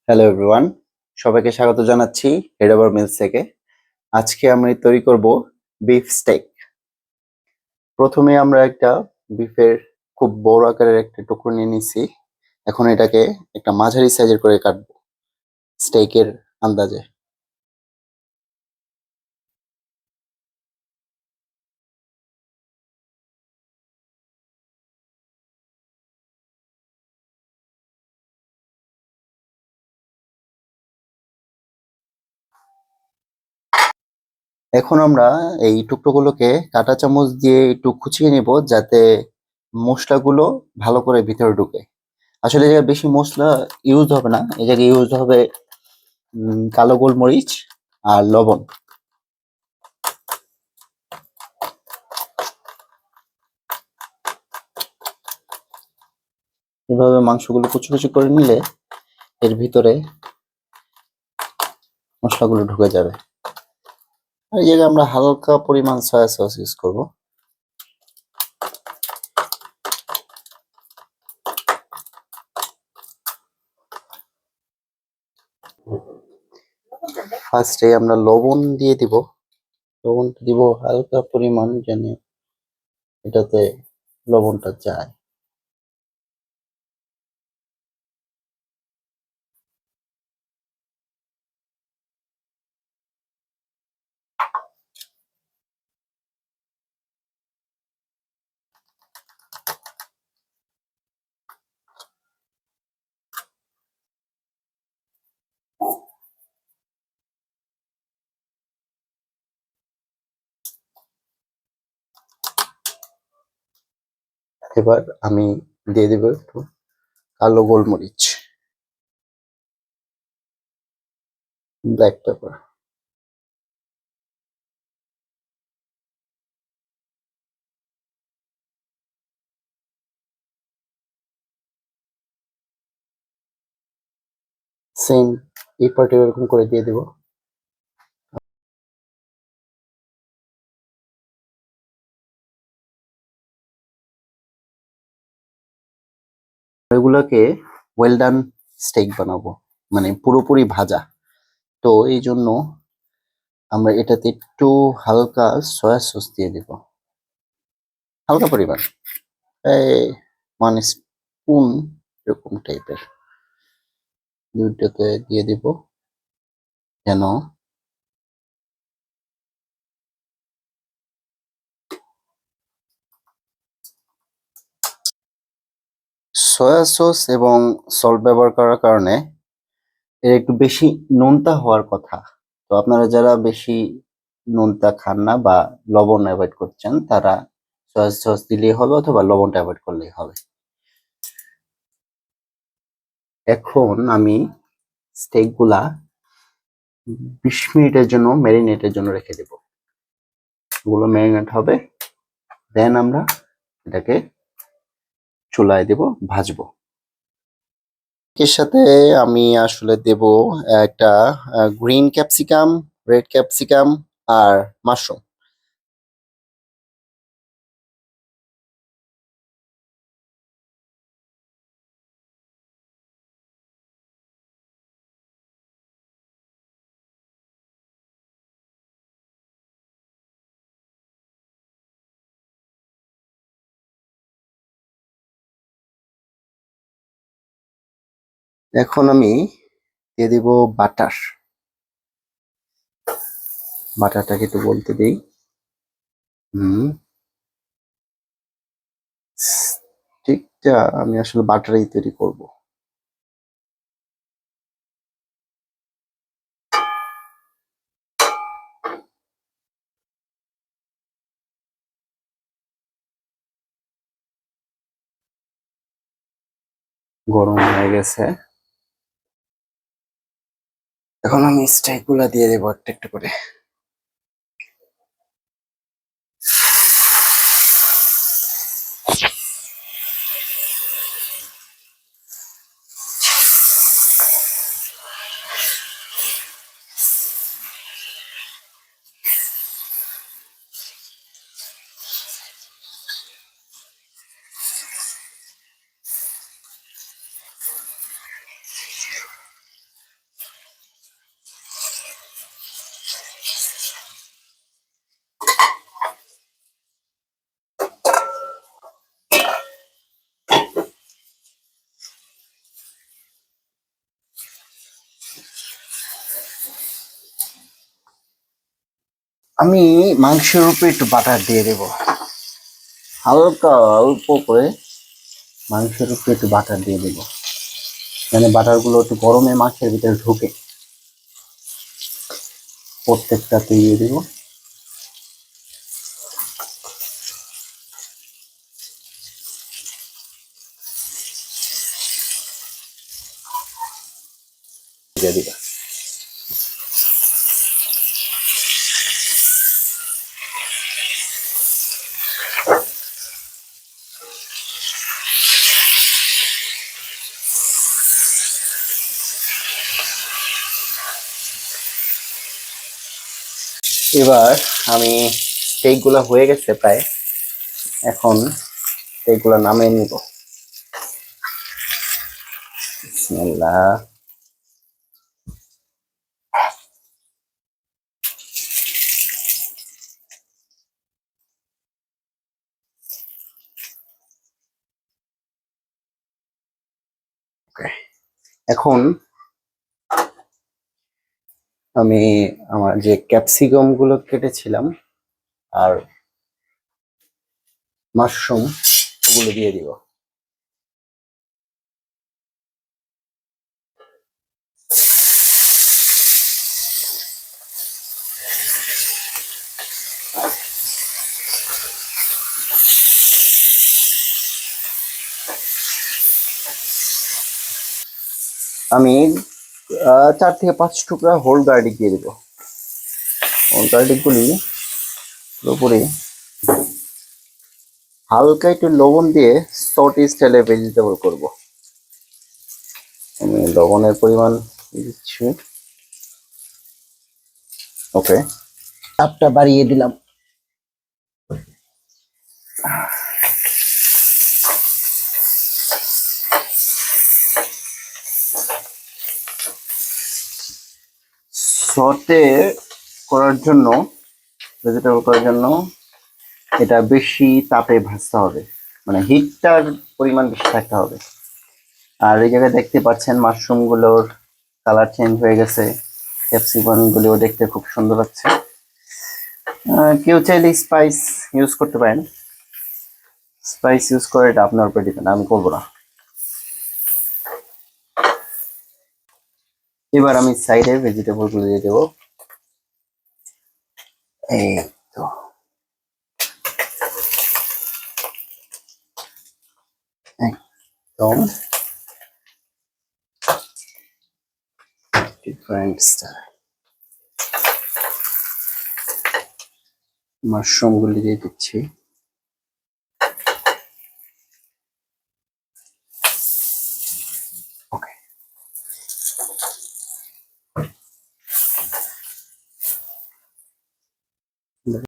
Hello everyone, সবাইকে স্বাগত জানাচ্ছি হেডওভার মিলস থেকে। আজকে আমি তৈরি করব বিফ স্টেক। প্রথমে আমরা একটা বিফের খুব বড় আকারের একটা টুকরো নিয়ে নিছি। এখন এটাকে একটা মাঝারি সাইজের করে কাটবো স্টেকের আন্দাজে। এখন আমরা এই টুকরোগুলোকে কাঁটা চামচ দিয়ে একটু খুঁচিয়ে নেব, যাতে মশলাগুলো ভালো করে ভিতরে ঢুকে। আসলে এই জায়গায় বেশি মশলা ইউজ হবে না, এই জায়গায় ইউজ হবে কালো গোলমরিচ আর লবণ। এভাবে মাংসগুলো কুচি কুচি করে নিলে এর ভিতরে মশলাগুলো ঢুকে যাবে। আর এই জায়গায় আমরা হালকা পরিমাণ সয়া সস ইউজ করব। ফার্স্টে আমরা লবণ দিয়ে দিব। লবণটা দিব হালকা পরিমাণ, যেন এটাতে লবণটা যায়। এবার আমি দিয়ে দিব একটু কালো গোলমরিচ, ব্ল্যাক পেপার। সেম এই পার্টে এরকম করে দিয়ে দিব। এগুলোকে ওয়েল ডান স্টেক বানাবো, মানে পুরোপুরি ভাজা। তো এই জন্য আমরা এটাতে একটু হালকা সয়া সস দিয়ে দিব, হালকা পরিমাণ, এই 1 স্পুন এরকম টাইপের দুইটাতে দিয়ে দিব, যেন সয়া সস এবং সল্ট ব্যবহার করার কারণে এর একটু বেশি নোনতা হওয়ার কথা। তো আপনারা যারা বেশি নোনতা খান না বা লবণ অ্যাভয়েড করছেন, তারা সয়া সস দিলেই হবে অথবা লবণটা অ্যাভয়েড করলেই হবে। এখন আমি স্টেক গুলা 20 মিনিটের জন্য ম্যারিনেটের জন্য রেখে দেব। ওগুলো ম্যারিনেট হবে, দেন আমরা এটাকে চুলায় দেব, ভাজবো। এর সাথে আমি আসলে দেব একটা গ্রিন ক্যাপসিকাম, রেড ক্যাপসিকাম আর মাশরুম। এখন আমি দিয়ে দিব বাটার। বাটারটাকে একটু বলতে দিই। হুম, ঠিকটা আমি আসলে বাটারেই তৈরি করব। গরম হয়ে গেছে, এখন আমি স্টেক গুলা দিয়ে দেবো একটা একটা করে। আমি মাংসের উপরে একটু বাটার দিয়ে দেব, হালকা অল্প করে মাংসের উপরে একটু বাটার দিয়ে দেব, মানে বাটার গুলো একটু গরমে মাংসের ভিতরে ঢুকে। প্রত্যেকটা দিয়ে দেব। দিয়ে দিবা। এবার আমি স্টেক গুলা হয়ে গেছে প্রায়, এখন স্টেক গুলা নামিয়ে নিব। বিসমিল্লাহ। এখন আমি আমার যে ক্যাপসিকাম গুলো কেটেছিলাম আর মাশরুম ওগুলো দিয়ে দিব। আমি 4 থেকে 5 টুকরা হোল গার্লিক দিয়ে দিব। হোল গার্লিক গুলি পুরোপুরি হালকা একটু লবণ দিয়ে সট স্টাইলে ভেজিটেবল করব। আমি লবণের পরিমাণ দিচ্ছি। ওকে, তাপটা বাড়িয়ে দিলাম। সটে করার জন্য, ভেজিটেবল করার জন্য এটা বেশি তাপে ভাজতে হবে, মানে হিটটার পরিমাণ বেশি থাকতে হবে। আর এই জায়গায় দেখতে পাচ্ছেন মাশরুম গুলোর কালার চেঞ্জ হয়ে গেছে, ক্যাপসিকাম গুলো দেখতে খুব সুন্দর লাগছে। কেউ চাইলে স্পাইস ইউজ করতে পারেন, স্পাইস ইউজ করে এটা আপনার উপর ডিপেন্ড, আমি করবো না। এবার আমি সাইডে ভেজিটেবল গুলো দিয়ে দেবো। এই তো একদম ডিফারেন্ট স্টাইল। মাশরুম গুলি দিয়ে দিচ্ছি।